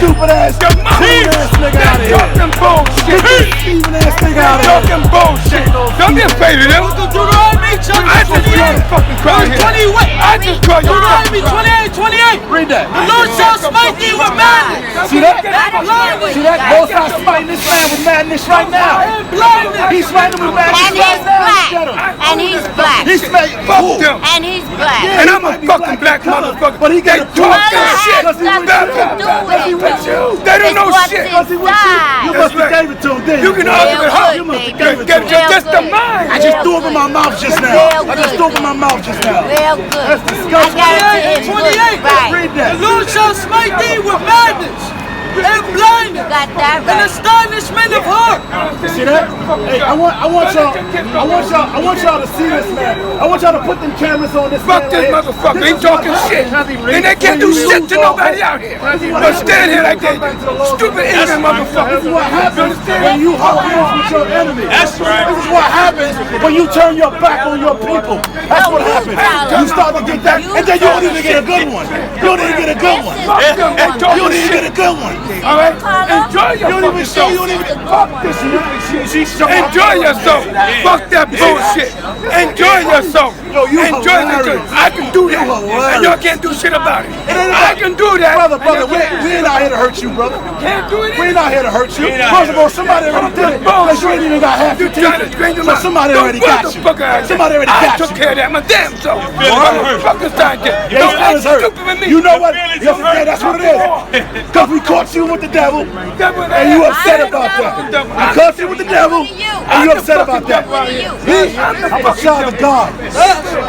stupid ass, nigga out of here. Talking bullshit. Stupid ass nigga out of here. Talking bullshit. Don't be afraid of them. I just call you fucking crying here. I just call you fucking 28. Read that. The Lord shall smite thee with madness. See that? See that? Most are smiting this man with madness right now. He's smiting with madness right now. And he's black. He's smiting. Fuck them. And he's black. And I'm a fucking black motherfucker. But he got a talking shit. They don't know shit. You must have gave it to him, didn't you? You can argue with her. You must have gave it to him. Just the mind. I just threw up in my mouth just now. I just threw up in my mouth just now. Real good. That's disgusting. I got it to 28. Right. Read that. The Lord shall smite thee with madness and blindness Got that and right. astonishment of heart. See that? Hey, I want y'all to see this man. I want y'all to put them cameras on this man. Fuck this motherfucker. He talking shit. And they can't do shit to nobody out here. But stand here like they stupid ignorant motherfucker. This is what happens when you hold hands with your enemy. That's right. This is what happens when you turn your back on your people. That's what happens. You start to get that, and then you don't even get a good one. You don't even get a good one. You don't even get a good one. All right? Enjoy yourself. You don't even fuck this. Enjoy yourself. Fuck that bullshit. Enjoy yourself. Enjoy it. I can do that. And y'all can't do shit about it. I can do that. Brother, we ain't out here to hurt you, brother. Can't do it. We ain't out here to hurt you. First of all, somebody already did it. Because you ain't even got half your teeth. So somebody already got you. Somebody already got you. I took care of that. My damn self. Motherfuckers out there. Don't act stupid with me. You know what? Yesterday, that's what it is. Because we caught you with the devil, and you upset about that. We caught you with the devil, and you upset about that. Me, I'm a child of God.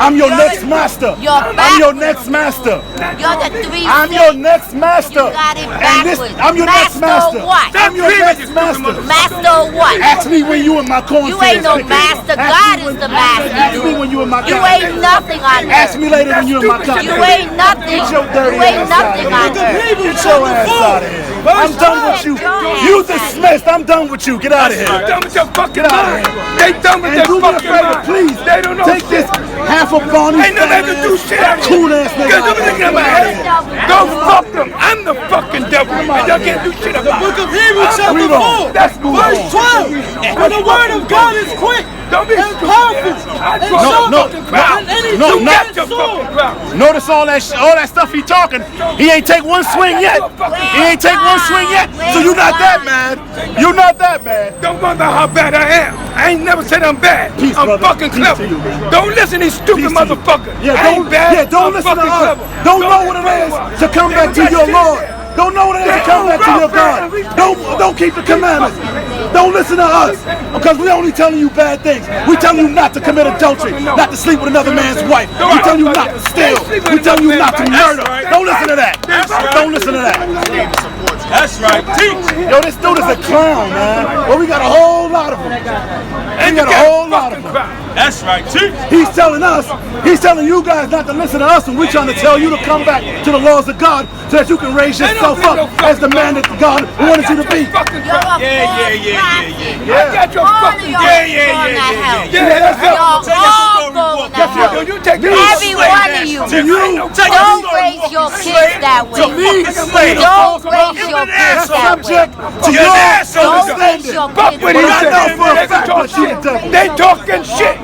I'm your next master. I'm your next master. You're the three. I'm your next master. You got it And this, backwards. I'm your next master. What? I'm your next master. Master what? Ask me when you in my corn. You ain't no master. God is the master. Ask me when you in my You ain't nothing on Ask earth. me later when you in my country. You ain't nothing. Get your dirty You ain't ass out nothing of on here. earth. Get your ass out of here. I'm done with you. You dismissed. I'm done with you. Get out of here. They done with your fucking Get out of mind. here. They done with And their do me a fucking favor, mind. please. They don't know Take this half a Barney Ain't nothing to do shit. cool ass nigga. Get them niggas in my head. Go fuck them. I'm the fucking devil. And y'all can't do shit about Book it. of Hebrews chapter 4, That's cool. verse 12. For the word of God is quick Don't be and stupid. powerful and sharper than any Get your two-edged sword. fucking ground. Notice all that stuff he talking. He ain't take one swing yet. He ain't take one swing yet. So you not that mad. You not that mad. Don't wonder how bad I am. I ain't never said I'm bad. Peace, I'm brother. fucking Peace clever. to you, man. Don't listen to these stupid Peace to you. motherfuckers. Yeah, I don't ain't bad. don't I'm listen to fucking us. clever. Don't know what it is to come back to your Lord. Don't know what it is to come back to your God. Don't keep the commandments. Don't listen to us, because we only telling you bad things. We telling you not to commit adultery, not to sleep with another man's wife. We telling you not to steal. We telling you not to murder. Don't listen to that. Don't listen to that. That's right. Teach. Yo, this dude is a clown, man. Well, we got a whole lot of them. We got a whole lot of them. That's right. Teach. He's telling you guys not to listen to us, and we're trying to tell you to come back to the laws of God so that you can raise yourself up as the man that God wanted you to be. I got your fucking You take Every one of you. Don't raise your kids that way. Don't raise your kids that way. To your Don't raise your kids that way. They talking shit.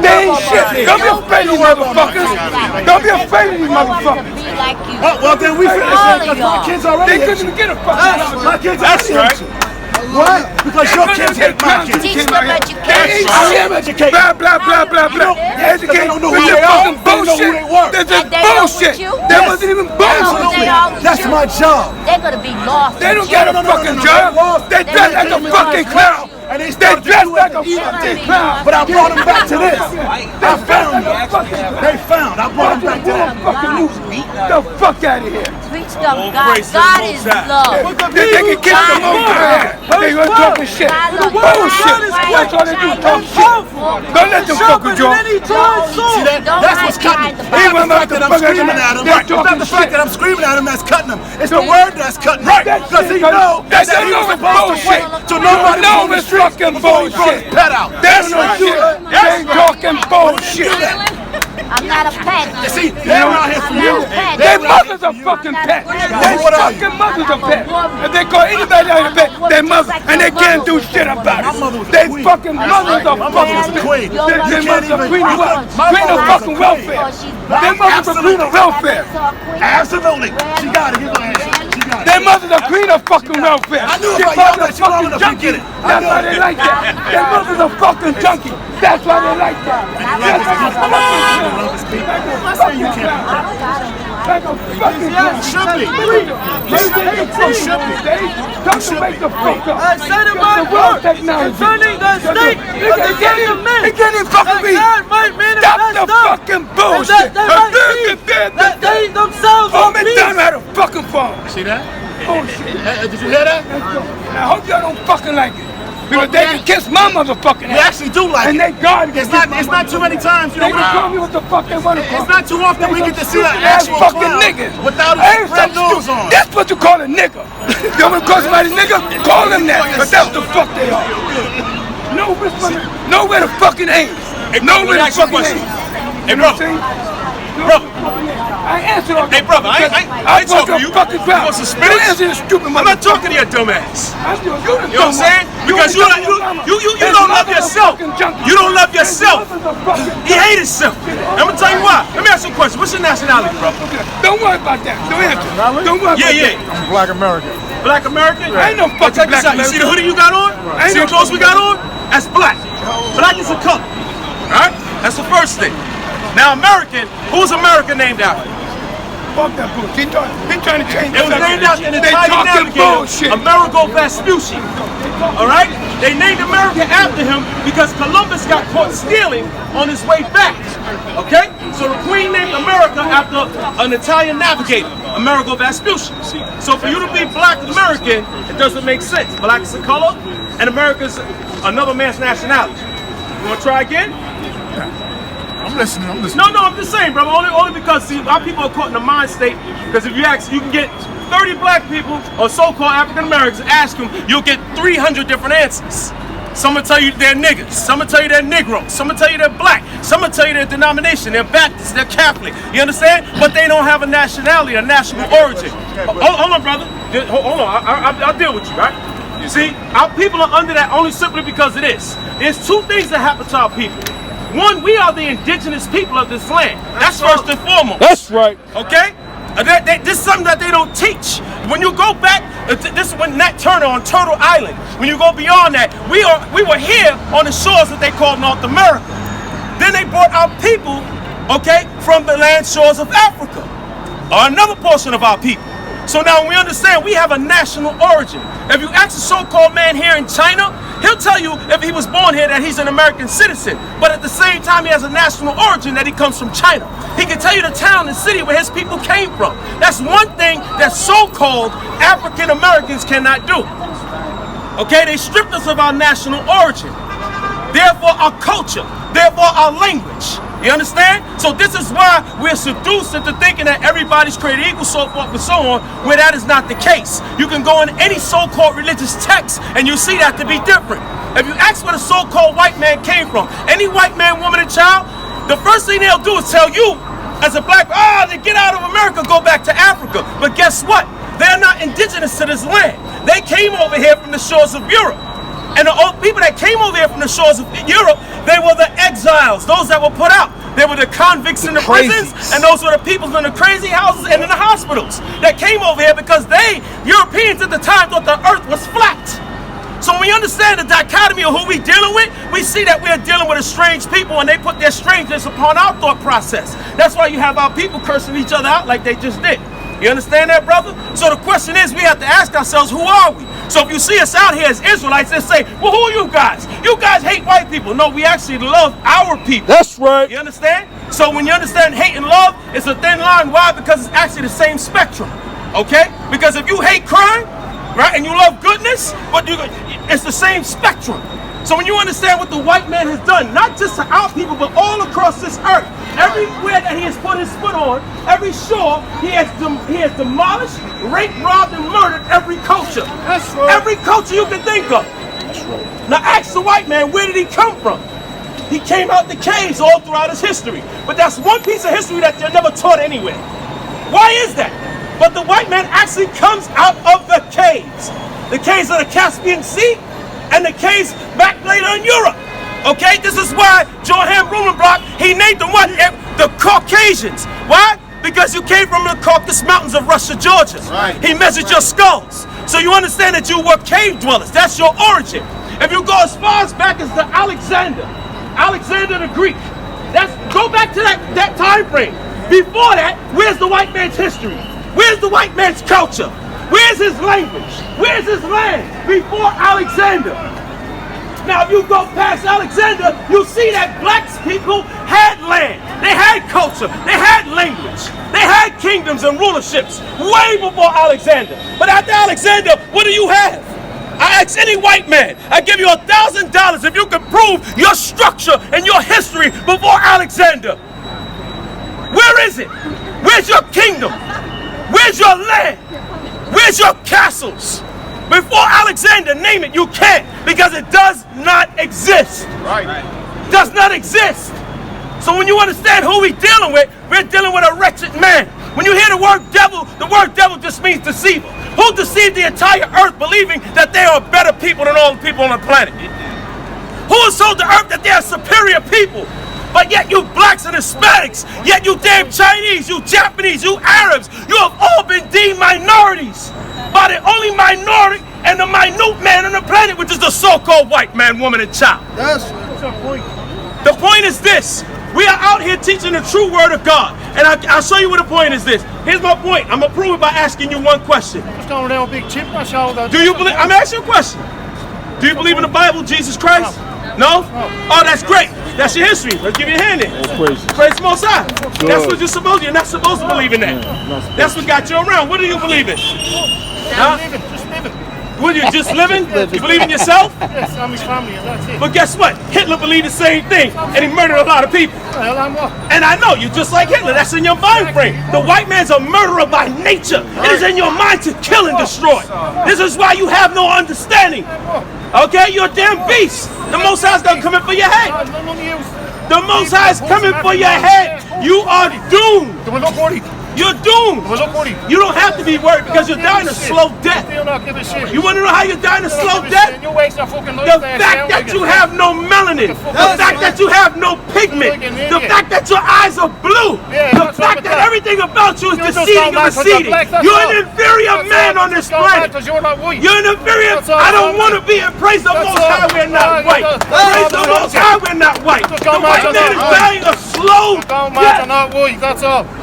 They ain't shit. Don't be afraid of these motherfuckers. Don't be afraid of these motherfuckers. Well, then we finished because my kids already They hate couldn't you. even get a fucking My kids That's already hate you. What? Because your kids hate my kids. Teach them They education. ain't shit. Blah, blah, blah, blah, blah. Educate. don't know who This they is are. fucking They don't know who bullshit. they were. This is And they know bullshit. with you? That wasn't even bullshit. That's my job. They're gonna be lost. They don't got a fucking job. They dress like a fucking clown. And they They dress like a fucking clown. But I brought them back to this. I found them. I brought them back to that. Get the fuck out of here. Preach them. God is love. They can kick them over. They were talking shit. Bullshit. That's all they do, talk shit. Don't let them fuck with you. See that? That's what's cutting them. It's not the fact that I'm screaming at him. It's not the fact that I'm screaming at him that's cutting him. It's the word that's cutting him. Because he knows that he was supposed to wait till nobody know it's fucking bullshit. Pet out. That's no shit. They talking bullshit. I'm not a pet. See, they're out here for you. Their mothers a fucking pet. Their fucking mother's a pet. If they call anybody out a pet, their mother, and they can't do shit about it. They fucking mother's a fucking queen. Their mother's a queen of what? Queen of fucking welfare. Their mother's a queen of welfare. Absolutely. She got it. Their mother's a queen of fucking welfare. I knew Their about mother's a y'all fucking junkie. That's why they like that. Their mother's a fucking junkie. That's why they like that. Like a fucking should be. Come to make the fuck up. I said it my word concerning the state of the Kenyan men. It can't even fucking be. God might Stop the fucking bullshit. They themselves Home and done had a fucking phone. See that? Bullshit. Did you hear that? I hope y'all don't fucking like it. Because they can kiss my motherfucking ass. We actually do like and it. they God It's not too many times. You they know can call me what the fuck they want to call me. It's not too often we get to see an ass actual fucking clown niggas without his red nose on. That's what you call a nigga. You want me to call somebody nigga? Call them that. But that's the fuck they are. Nowhere to fucking aim. Nowhere to fucking aim. Hey, bro. Brother. I answered all Hey, brother, I ain't talking to you. Fucking You want some spinach? Answer this stupid I'm not talking to your dumb ass. You You know what I'm saying? Because you don't love yourself. You don't love yourself. He hates himself. I'm gonna tell you why. Let me ask you a question. What's your nationality, bro? Don't worry about that. Don't answer. Don't worry about that. Yeah. I'm Black American. Black American? I ain't no fucking Check this black out. You see the hoodie you got on? See the clothes we got on? That's black. Black is a color. Alright? That's the first thing. Now American, who's America named after? Fuck that bullshit. He trying to change It was named after an Italian navigator, Amerigo Vespucci. Alright? They named America after him because Columbus got caught stealing on his way back. Okay? So the Queen named America after an Italian navigator, Amerigo Vespucci. So for you to be Black American, it doesn't make sense. Black is a color, and America's another man's nationality. You want to try again? I'm listening. No, I'm just saying, brother. Only because see, our people are caught in the mind state. Because if you ask, you can get 30 black people or so-called African Americans. Ask them, you'll get 300 different answers. Some will tell you they're niggas. Some will tell you they're Negroes. Some will tell you they're black. Some will tell you their denomination. They're Baptist. They're Catholic. You understand? But they don't have a nationality, a national origin. Hold on, brother. Hold on. I'll deal with you, right? You see, our people are under that only simply because of this. There's two things that happen to our people. One, we are the indigenous people of this land. That's first and foremost. That's right. Okay? This is something that they don't teach. When you go back, this is when Nat Turner on Turtle Island. When you go beyond that, we were here on the shores that they call North America. Then they brought our people, okay, from the land shores of Africa, or another portion of our people. So now we understand we have a national origin. If you ask a so-called man here in China, he'll tell you if he was born here that he's an American citizen. But at the same time, he has a national origin that he comes from China. He can tell you the town and city where his people came from. That's one thing that so-called African Americans cannot do. Okay, they stripped us of our national origin. Therefore, our culture. Therefore, our language. You understand? So this is why we're seduced into thinking that everybody's created equal, so forth and so on, where that is not the case. You can go in any so-called religious text and you'll see that to be different. If you ask where the so-called white man came from, any white man, woman, and child, the first thing they'll do is tell you, as a black, they get out of America, go back to Africa. But guess what? They're not indigenous to this land. They came over here from the shores of Europe. And the people that came over here from the shores of Europe, they were the exiles, those that were put out. They were the convicts in the prisons, and those were the people in the crazy houses and in the hospitals that came over here because Europeans at the time, thought the earth was flat. So when we understand the dichotomy of who we're dealing with, we see that we're dealing with a strange people and they put their strangeness upon our thought process. That's why you have our people cursing each other out like they just did. You understand that, brother? So the question is, we have to ask ourselves, who are we? So if you see us out here as Israelites, they say, well, who are you guys? You guys hate white people. No, we actually love our people. That's right. You understand? So when you understand hate and love, it's a thin line. Why? Because it's actually the same spectrum. Okay? Because if you hate crime, right, and you love goodness, but it's the same spectrum. So when you understand what the white man has done, not just to our people, but all across this earth, everywhere that he has put his foot on, every shore, he has demolished, raped, robbed, and murdered every culture. That's right. Every culture you can think of. That's right. Now ask the white man, where did he come from? He came out the caves all throughout his history. But that's one piece of history that they're never taught anywhere. Why is that? But the white man actually comes out of the caves. The caves of the Caspian Sea and the caves back later in Europe. Okay, this is why Johann Blumenbach, he named them what? The Caucasians. Why? Because you came from the Caucasus Mountains of Russia, Georgia. Right. He measured your skulls. So you understand that you were cave dwellers. That's your origin. If you go as far as back as the Alexander the Greek, go back to that time frame. Before that, where's the white man's history? Where's the white man's culture? Where's his language? Where's his land? Before Alexander. Now, if you go past Alexander, you see that black people had land. They had culture. They had language. They had kingdoms and rulerships way before Alexander. But after Alexander, what do you have? I ask any white man, I give you $1,000 if you can prove your structure and your history before Alexander. Where is it? Where's your kingdom? Where's your land? Where's your castles? Before Alexander, name it, you can't, because it does not exist. Right. Does not exist. So when you understand who we're dealing with a wretched man. When you hear the word devil just means deceiver. Who deceived the entire earth believing that they are better people than all the people on the planet? Who has told the earth that they are superior people? But yet you blacks and Hispanics, yet you damn Chinese, you Japanese, you Arabs, you have all been deemed minorities by the only minority and the minute man on the planet, which is the so-called white man, woman, and child. That's the point. The point is this. We are out here teaching the true word of God. And I'll show you what the point is this. Here's my point. I'm going to prove it by asking you one question. Just going around with a big chip on my shoulder. Do you believe, I'm asking you a question. Do you believe in the Bible, Jesus Christ? No? Oh, that's great. That's your history. Let's give you a hand in. Praise the Most High. That's what you're supposed to. You're not supposed to believe in that. That's what got you around. What do you believe in? Huh? Just living. What, you just living? You believe in yourself? Yes, I'm his family, and that's it. But guess what? Hitler believed the same thing, and he murdered a lot of people. Well, I'm what? And I know, you're just like Hitler. That's in your mind frame. The white man's a murderer by nature. It is in your mind to kill and destroy. This is why you have no understanding. Okay? You're a damn beast. The Most High's gonna come in for your head. The Most High's coming for your head. You are doomed. You're doomed. You don't have to be worried because you're dying a slow death. You want to know how you're dying a slow death? The fact that you have no melanin, the fact that you have no pigment, the fact that your eyes are blue, the fact that everything about you is deceiving and receding. You're an inferior man on this planet. You're an inferior. I don't want to be in praise the Most High. We're not white. Praise the Most High. We're not white. The white man is dying a slow death.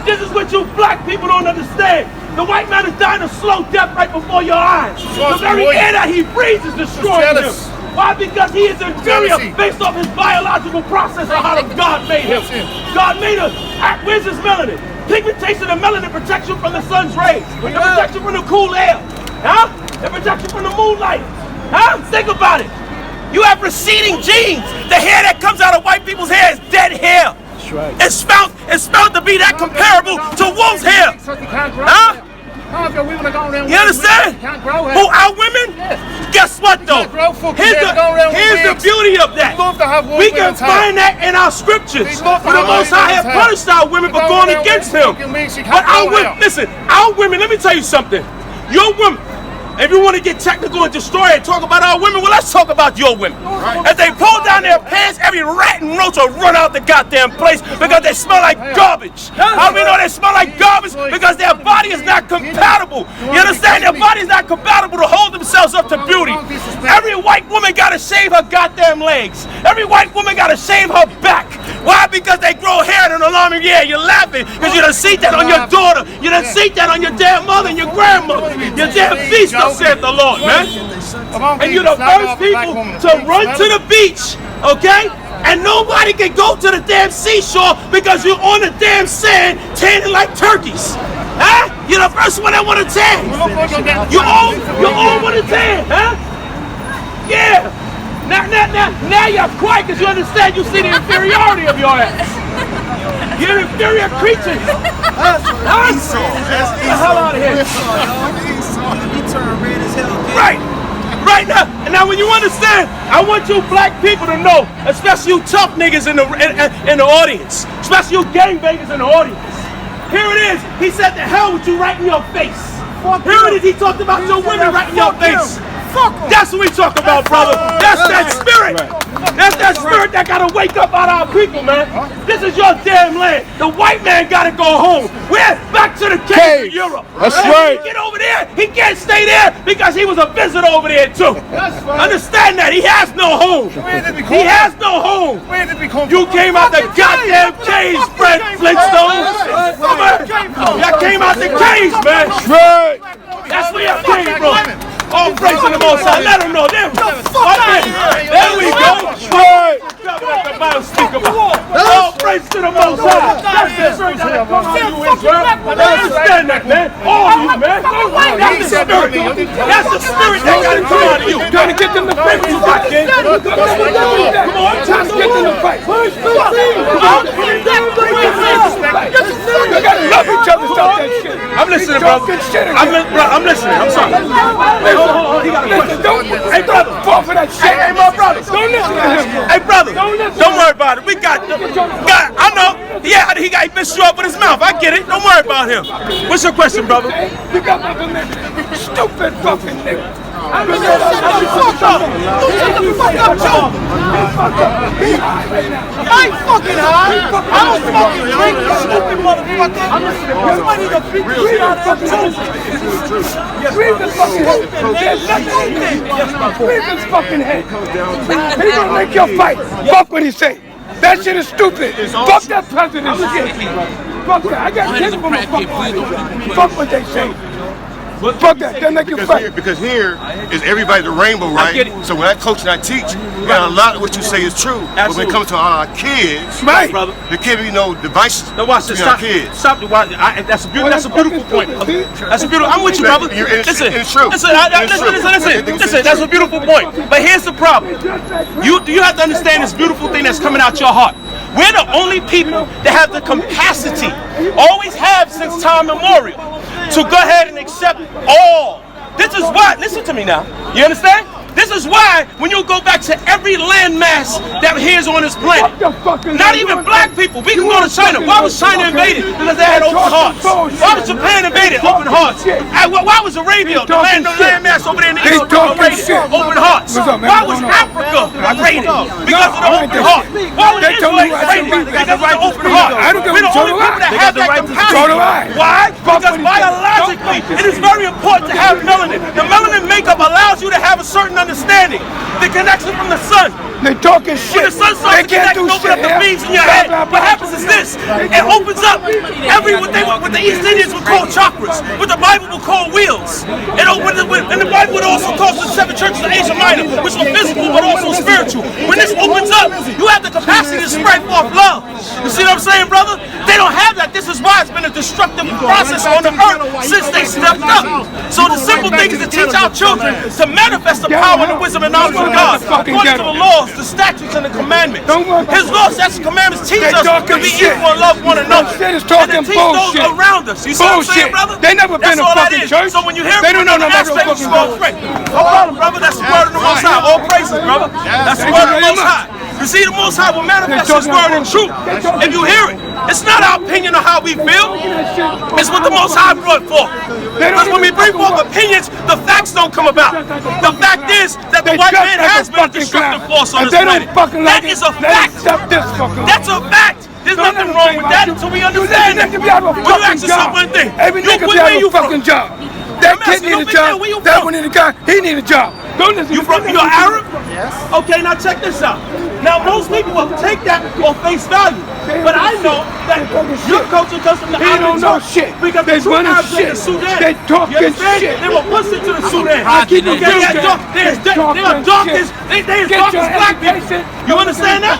This is what you black people don't understand. The white man is dying a slow death right before your eyes. The very air that he breathes is destroying him. Why? Because he is inferior based off his biological process of how God made him. God made him. Where's his melanin? Pigmentation of melanin protects you from the sun's rays. It protects you from the cool air. Huh? It protects you from the moonlight. Huh? Think about it. You have receding genes. The hair that comes out of white people's hair is dead hair. Right. It's found to be that comparable to wolf's hair. Huh? You understand? Who our women? Guess what though? Here's the beauty of that. We can find that in our scriptures. For the Most High have punished our women for going against him. But our women, listen, our women, let me tell you something. Your women, if you want to get technical and destroy it and talk about our women, well, let's talk about your women. As they pull down their pants, every rat and roach will run out the goddamn place because they smell like garbage. How do we know they smell like garbage? Because their body is not compatible. You understand? Their body is not compatible to hold themselves up to beauty. Every white woman got to shave her goddamn legs. Every white woman got to shave her back. Why? Because they grow hair in an alarming year. You're laughing because you done see that on your daughter. You done see that on your damn mother and your grandmother. Your damn beast. Said the Lord, man. And you're the first people to run to the beach, okay? And nobody can go to the damn seashore because you're on the damn sand tanning like turkeys. Huh? You're the first one that want to tan. You all want to tan, huh? Yeah. Now you're quiet because you understand. You see the inferiority of your ass. You're inferior creatures. Huh? Get the hell out of here. Right now, and now when you understand, I want you black people to know, especially you tough niggas in the audience, especially you gangbangers in the audience. Here it is. He said, "The hell with you right in your face." Here it is. He talked about your women right in your face. That's what we talk about, brother. That's that spirit. That's that spirit that gotta wake up out of our people, man. This is your damn land. The white man gotta go home. We're back to the cave in Europe. That's right. He get over there. He can't stay there because he was a visitor over there too. Understand that. He has no home. He has no home. You came out the goddamn cage, Fred Flintstone. Y'all came out the cage, man. Right. That's where you came from. All praise to the Most High. Let them know. There we go. Right. All praise to the Most High. That's the spirit that comes out of you, Israel. Understand that, man. All of you, man. That's the spirit. That's the spirit that got to come out of you. Trying to get them to fight. Come on, trying to get them to fight. You gotta love each other. Stop that shit. I'm listening, brother. I'm listening. I'm sorry. Hey, brother, fall for that shit. Hey, my brother. Don't listen to him. Hey, brother. Don't worry about it. We got. I know. Yeah, he messed you up with his mouth. I get it. Don't worry about him. What's your question, brother? You got nothing to stupid fucking nigga. I ain't fucking high. I don't fucking drink, you stupid motherfucker. You might need to beat the shit out of him too. Read this fucking head. Read this fucking head. He gonna make your fight. Fuck what he say. That shit is stupid. Fuck that president shit. Fuck that. I got kids from a fucking. Fuck what they say. Fuck that, they'll make you fight. Because here is everybody the rainbow, right? So when I coach and I teach, you got a lot of what you say is true. But when it comes to our kids, Right. brother, there can't be no devices no, watch this. between our kids. Stop the watch. That's a beautiful point. That's a beautiful. I'm with you, brother. Listen, it's true. Listen. That's a beautiful point. But here's the problem. You have to understand this beautiful thing that's coming out your heart. We're the only people that have the capacity, always have since time immemorial, to go ahead and accept all. This is why. Listen to me now. You understand? This is why when you go back to every landmass that here's on this planet, not even black people, we can go to China. Why was China invaded? Because they had open hearts. Why was Japan invaded? Open hearts. Why was Arabia, the landmass over there in the East, invaded? Open hearts. Why was Africa invaded? Because of the open heart. Why was Israel invaded? Because of the open heart. We're the only people that have that capacity. Why? Because biologically, it is very important to have melanin. The melanin makeup allows you to have a certain understanding. The connection from the sun. They talking shit. When the sun starts to connect and open up the beams in your head, what happens is this. It opens up what the East Indians would call chakras, what the Bible would call wheels. And the Bible would also call the 7 churches of Asia Minor, which were physical but also spiritual. When this opens up, you have the capacity to spread forth love. You see what I'm saying, brother? They don't have that. This is why it's been a destructive process on the earth since they stepped up. So the simple thing is to teach our children to manifest the power and the wisdom and knowledge of God according to the laws, the statutes, and the commandments. His laws, statutes, and commandments teach us to be equal and love one another. And to teach those around us. You see what I'm saying, brother? They never been a fucking church. So when you hear they don't know no aspect, fucking no problem, brother. That's the word of the Most High. All praises, brother. That's the word of the Most High. You see, the Most High will manifest His word in truth. If you hear it, it's not our opinion of how we feel. It's what the Most High brought forth. Because when we bring forth opinions, the facts don't come about. The fact is that the white man has been a destructive force on this planet. That is a fact. That's a fact. There's nothing wrong with that until we understand it. When you ask yourself one thing, every nigga be out of a fucking job. That kid need a job. That one need a guy. He need a job. You're Arab? Yes. Okay, now check this out. Now most people will take that on face value, but I know that your culture comes from the He don't know shit. Because they run shit. The Sudan. They talking shit. They were pushed into the Sudan. They're as dark as black people. You understand that?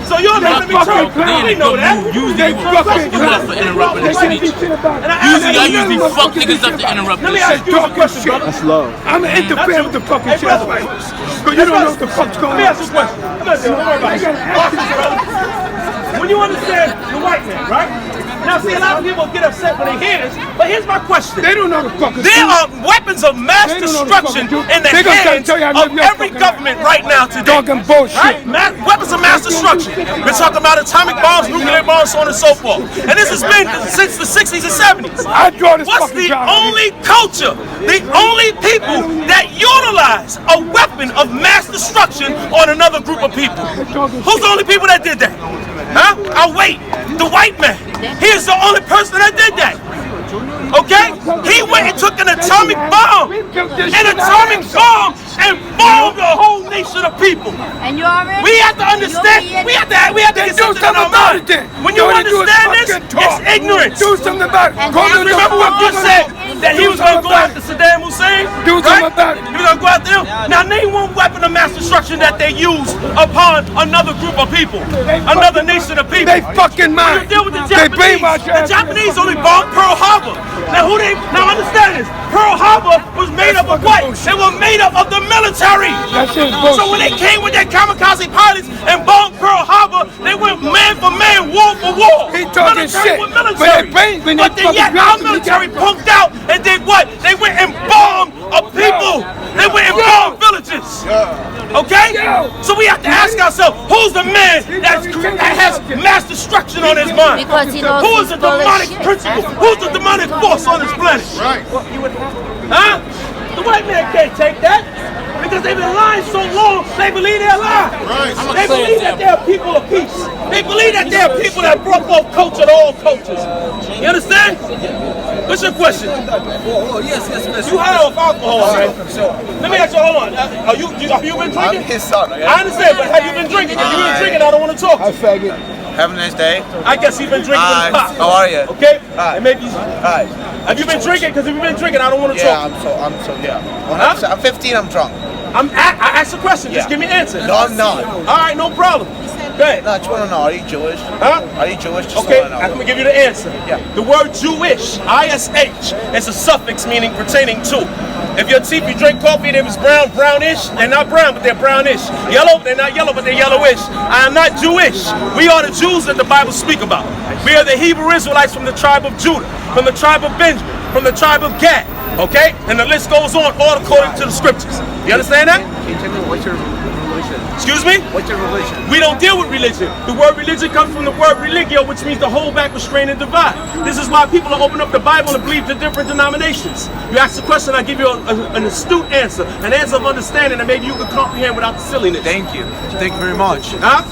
So you're not me too. We know that. Usually for interrupting the speech. Usually I usually fuck niggas up to interrupt Let me ask you a question, brother. That's love. I'm gonna interfere with the fucking shit. But you don't know what the fuck's going on. Let me ask you a question. Don't worry about it. When you understand the white man, right? Now, see, a lot of people get upset when they hear this, but here's my question. They don't know the fucking There are weapons of mass destruction in the hands of every government right now today. Talking bullshit. Right? Weapons of mass destruction. We're talking about atomic bombs, nuclear bombs, so on and so forth. And this has been since the 60s and 70s. I draw this What's the only culture, the only people that utilize a weapon of mass destruction on another group of people? Who's the only people that did that? Huh? I'll wait. The white man. He is the only person that did that. Okay? He went and took an atomic bomb. And bombed a whole nation of people. And you already? We have to understand. We have to get something in our mind. When you understand this, it's ignorance. Do something about it. Remember what you said? That he was going to go after Saddam Hussein? Do something about it. He was going to go after him? Now name one weapon of mass destruction that they use upon another group of people. Another nation of people. They fucking mind. You deal with the Japanese. The Japanese only bombed Pearl Harbor. Now understand this. Pearl Harbor was made up of what? They were made up of the military. So when they came with their kamikaze pilots and bombed Pearl Harbor, they went man for man, war for war. He talking shit. Military. But yet our military punked out and did what? They went and bombed a people. They went and bombed villages. Okay? So we have to ask ourselves, who's the man that has mass destruction on his mind? Because he knows who is the demonic principle? Who's the demonic force on this planet? Huh? The white man can't take that. Because they've been lying so long, they believe they're lying. They believe that they're people of peace. They believe that they're people that brought both culture to all cultures. You understand? What's your question? Yes. You had off alcohol, right? Let me ask you, hold on. Have you been drinking? I'm his son. I understand, but have you been drinking? If you've been drinking, I don't want to talk to you. Have a nice day. I guess you've been drinking with the pop. How are you? Okay? Hi. And maybe. Hi. Have you been drinking? Because if you've been drinking, I don't want to talk. Yeah, I'm 15, I'm drunk. I asked a question, just give me an answer. No, I'm not. All right, no problem. Go ahead. No, I just want to know, are you Jewish? Huh? Are you Jewish? Just Okay, so I know. I'm going to give you the answer. Yeah. The word Jewish, I-S-H, is a suffix meaning pertaining to. If your teeth, you drink coffee, they was brownish. They're not brown, but they're brownish. Yellow, they're not yellow, but they're yellowish. I am not Jewish. We are the Jews that the Bible speak about. We are the Hebrew Israelites from the tribe of Judah, from the tribe of Benjamin, from the tribe of Gad. Okay? And the list goes on, all according to the scriptures. You understand that? Can you tell me what's your religion? Excuse me? What's your religion? We don't deal with religion. The word religion comes from the word religio, which means to hold back, restrain, and divide. This is why people open up the Bible and believe in different denominations. You ask the question, I give you an astute answer, an answer of understanding that maybe you can comprehend without the silliness. Thank you. Thank you very much. Huh?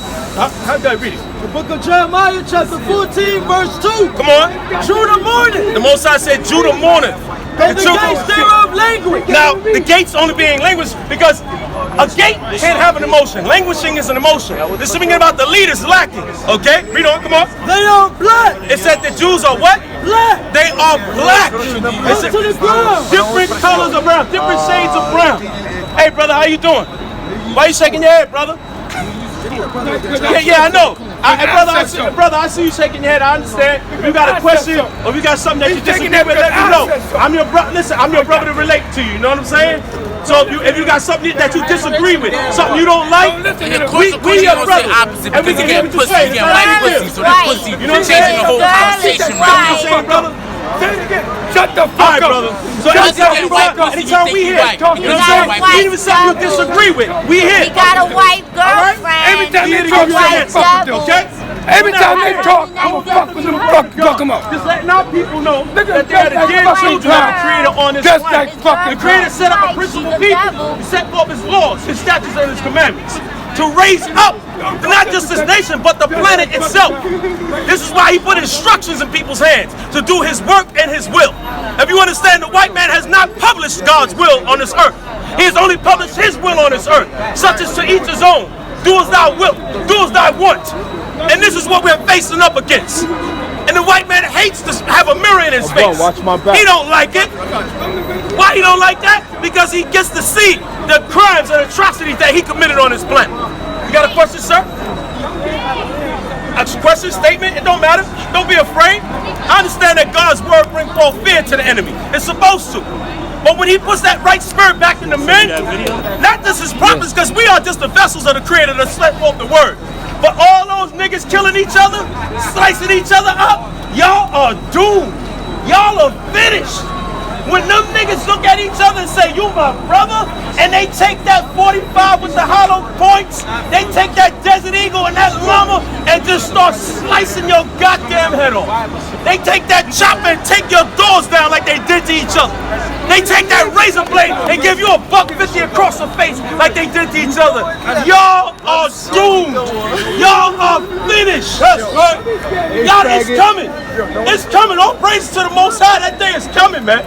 How did I read it? The book of Jeremiah, chapter 14, verse 2. Come on. Judah mourneth. The Most High said, Judah mourneth. And the gates thereof language. Now, the gates only being language because a gate can't have an emotion. Languishing is an emotion. This is speaking about the leaders lacking. Okay? Read on, come on. They are black. It said the Jews are what? Black. They are black. It's to the ground. Different colors of brown, different shades of brown. Hey, brother, how you doing? Why you shaking your head, brother? Yeah, I know. Brother, I see you shaking your head. I understand. If you got a question or if you got something that you disagree with, let me know. I'm your brother. Listen, I'm your brother to relate to you. You know what I'm saying? So if you got something that you disagree with, something you don't like, we your brothers. And we can hear what you say. You can't like pussy, so that pussy, you know what I'm saying? changing the whole conversation right brother. Say it again. Shut the fuck up. Brother. So anytime we hear, you know what I'm saying? Even something you disagree with, we hear. He got a white girlfriend. Every time they talk, white devil. Okay? Every time they talk, I'm gonna fuck with them, fuck them up. Just letting our people know that they are the dear children of the Creator on this Just planet. like fucking The Creator set up a principle people, He set forth His laws, His statutes, and His commandments to raise up not just this nation, but the planet itself. This is why He put instructions in people's hands to do His work and His will. If you understand, the white man has not published God's will on this earth. He has only published His will on this earth, such as to each his own. Do as thou wilt, do as thou want. And this is what we're facing up against. And the white man hates to have a mirror in his face. He don't like it. Why he don't like that? Because he gets to see the crimes and atrocities that he committed on this planet. You got a question, sir? question, statement, it don't matter. Don't be afraid. I understand that God's word brings forth fear to the enemy. It's supposed to. But when he puts that right spirit back in the men, not just his prophets, because we are just the vessels of the Creator that set forth the word. But all those niggas killing each other, slicing each other up, y'all are doomed. Y'all are finished. When them niggas look at each other and say, you my brother, and they take that 45 with the hollow points, they take that Desert Eagle and that llama and just start slicing your goddamn head off. They take that chopper and take your doors down like they did to each other. They take that razor blade and give you a $1.50 across the face like they did to each other. Y'all are doomed. Y'all are finished. Y'all, it's coming. It's coming. All praise to the Most High. That day is coming, man.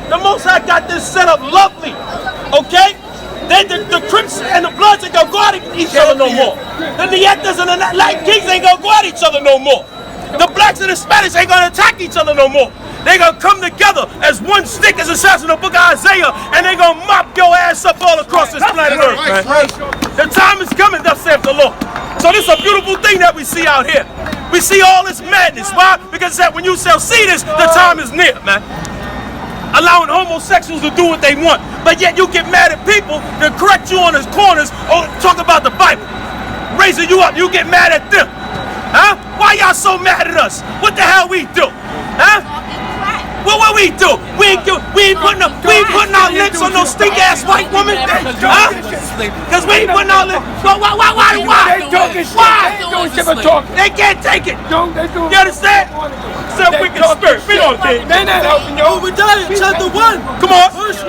The Most High got this set up lovely, okay? Then the Crips and the Bloods ain't gonna go at each other no more. The Nietas and the Latin Kings ain't gonna go at each other no more. The Blacks and the Spanish ain't gonna attack each other no more. They gonna come together as one stick, as it says in the book of Isaiah, and they gonna mop your ass up all across this planet Earth, man. The time is coming, thus saith the Lord. So this is a beautiful thing that we see out here. We see all this madness. Why? Because that when you shall see this, the time is near, man. Allowing homosexuals to do what they want, but yet you get mad at people that correct you on the corners or talk about the Bible, raising you up. You get mad at them, huh? Why y'all so mad at us? What the hell we do, huh? Well, what we do? We ain't putting our lips on no stink ass white woman, huh? Cause we ain't putting our lips. Why? They talking shit. Why? They can't take it. You understand? It's a wicked spirit. We don't think. They not helping you. Obadiah, chapter 1. Come on. Verse 9.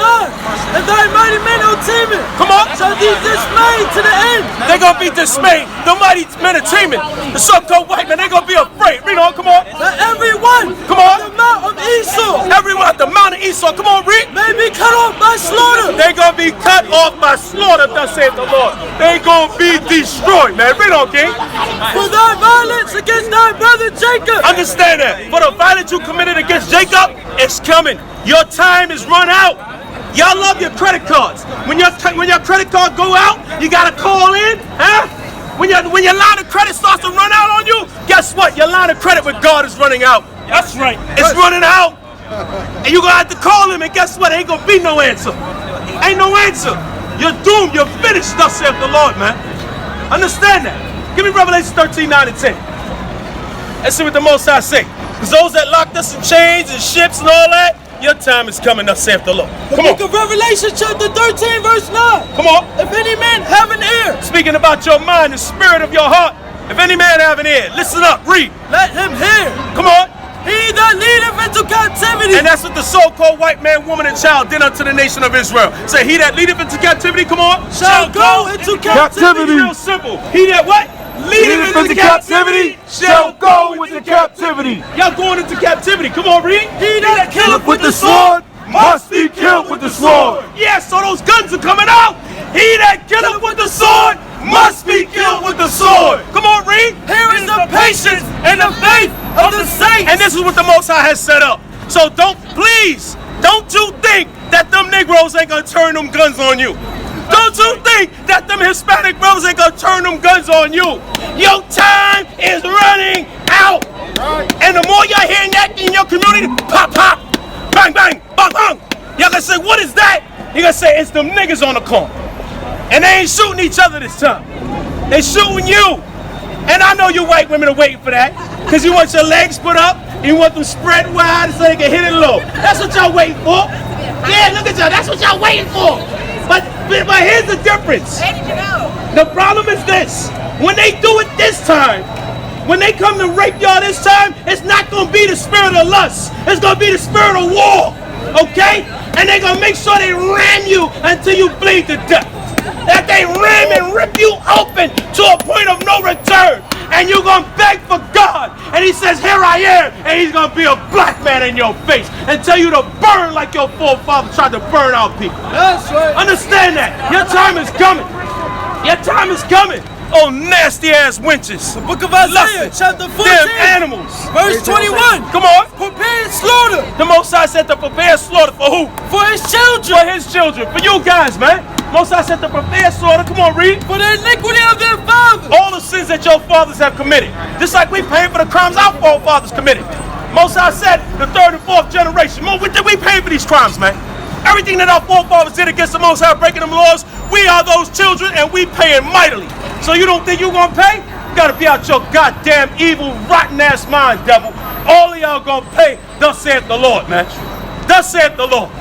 And thy mighty men, O Timon, Come on. shall be dismayed to the end. They're gonna be dismayed. The mighty men of Timon, the so-called white men, they're gonna be afraid. Read on, come on. That every one Come on. on the mount of Esau Everyone at the Mount of Esau, come on, read. may be cut off by slaughter. They're gonna be cut off by slaughter, thus saith the Lord. They're gonna be destroyed, man. Read on, King. For thy violence against thy brother Jacob. Understand that. For the violence you committed against Jacob, it's coming. Your time is run out. Y'all love your credit cards. When your credit card go out, you gotta call in, huh? When your line of credit starts to run out on you, guess what? Your line of credit with God is running out. That's right. It's running out. And you're gonna have to call him, and guess what? Ain't gonna be no answer. Ain't no answer. You're doomed. You're finished, thus saith the Lord, man. Understand that. Give me Revelation 13, 9 and 10. Let's see what the Most High say. Because those that locked us in chains and ships and all that, your time is coming, thus saith the Lord. Come on. Book of Revelation chapter 13 verse 9. Come on. If any man have an ear, Speaking about your mind, the spirit of your heart. If any man have an ear, listen up, read. let him hear. Come on. He that leadeth into captivity. And that's what the so-called white man, woman, and child did unto the nation of Israel. Say, he that leadeth into captivity, come on. shall go into captivity. Real simple. He that what? Leadeth into captivity shall go into captivity. Y'all going into captivity. Come on, read. He that killeth with the sword must be killed with the sword. Yes, so those guns are coming out. He that killeth with the sword must be killed with the sword. Come on, read. Here is the patience and the faith of the saints. And this is what the Most High has set up. So don't you think that them Negroes ain't gonna turn them guns on you. Don't you think that them Hispanic brothers ain't gonna turn them guns on you. Your time is running out. And the more y'all hearing that in your community, pop, pop, bang, bang, bang, bang. Y'all gonna say, what is that? You gonna say, it's them niggas on the corner. And they ain't shooting each other this time. They shooting you. And I know you white women are waiting for that. Because you want your legs put up, and you want them spread wide so they can hit it low. That's what y'all waiting for. Yeah, look at y'all. That's what y'all waiting for. But here's the difference. The problem is this. When they do it this time, when they come to rape y'all this time, it's not going to be the spirit of lust. It's going to be the spirit of war. Okay? And they're going to make sure they ram you until you bleed to death. That they ram and rip you open to a point of no return. And you're going to beg for God. And he says, here I am. And he's going to be a black man in your face and tell you to burn like your forefathers tried to burn out people. That's right. Understand that. Your time is coming. Your time is coming. Oh, nasty ass wenches. The book of Isaiah, chapter 14. Damn animals. Verse 21. Come on. Prepare slaughter. The Most High said to prepare slaughter for who? For his children. For his children. For you guys, man. Most High said to prepare slaughter. Come on, read. For the iniquity of their fathers. All the sins that your fathers have committed. Just like we pay for the crimes our forefathers committed. Most High said the third and fourth generation. We pay for these crimes, man. Everything that our forefathers did against the Most High, breaking them laws, we are those children and we paying mightily. So you don't think you're gonna pay? You gotta be out your goddamn evil, rotten ass mind, devil. All of y'all gonna pay, thus saith the Lord, man. Thus saith the Lord.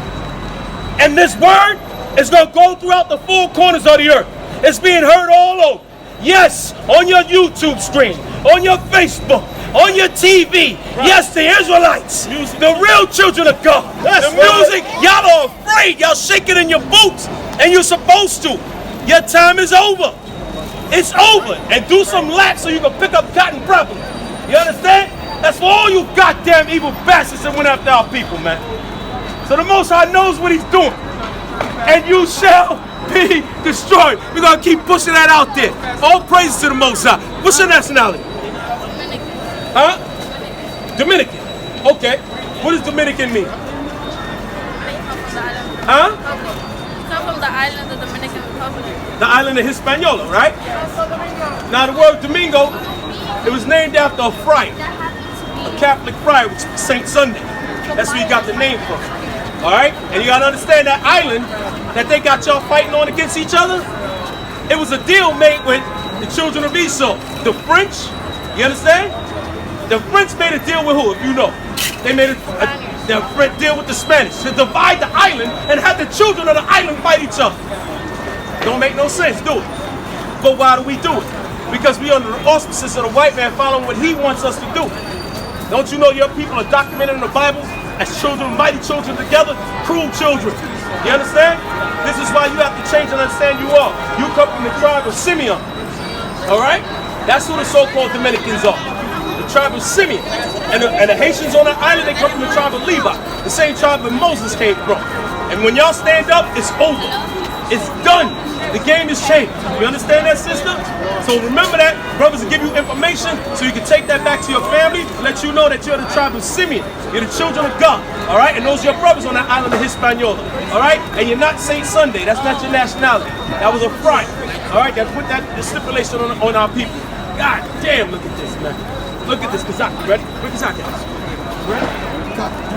And this word is gonna go throughout the four corners of the earth. It's being heard all over. Yes, on your YouTube screen, on your Facebook, on your TV. Yes, the Israelites, the real children of God. The music, y'all are afraid. Y'all shaking in your boots, and you're supposed to. Your time is over. It's over. And do some laps so you can pick up cotton properly. You understand? That's for all you goddamn evil bastards that went after our people, man. So the Most High knows what he's doing. And you shall be destroyed. We're going to keep pushing that out there. All praises to the Most High. What's your nationality? Huh? Dominican. Okay. What does Dominican mean? Huh? You come from the island of Dominican Republic. The island of Hispaniola, right? Now the word Domingo, it was named after a friar, a Catholic friar, which is Saint Sunday. That's where you got the name from. All right? And you got to understand that island that they got y'all fighting on against each other, it was a deal made with the children of Esau. The French, you understand? The French made a deal with who, if you know? They made a deal with the Spanish to divide the island and have the children of the island fight each other. Don't make no sense, do it. But why do we do it? Because we under the auspices of the white man following what he wants us to do. Don't you know your people are documented in the Bible as children, mighty children together, cruel children. You understand? This is why you have to change and understand you are. You come from the tribe of Simeon. All right? That's who the so-called Dominicans are. The tribe of Simeon. And the Haitians on the island, they come from the tribe of Levi. The same tribe that Moses came from. And when y'all stand up, it's over. It's done. The game is changed. You understand that, sister? So remember that. Brothers will give you information so you can take that back to your family and let you know that you're the tribe of Simeon. You're the children of God. All right? And those are your brothers on that island of Hispaniola. All right? And you're not Saint Sunday. That's not your nationality. That was a friar. All right? That put that the stipulation on our people. God damn, look at this, man. Look at this Kazaki. Ready? Where Kazaki? Ready?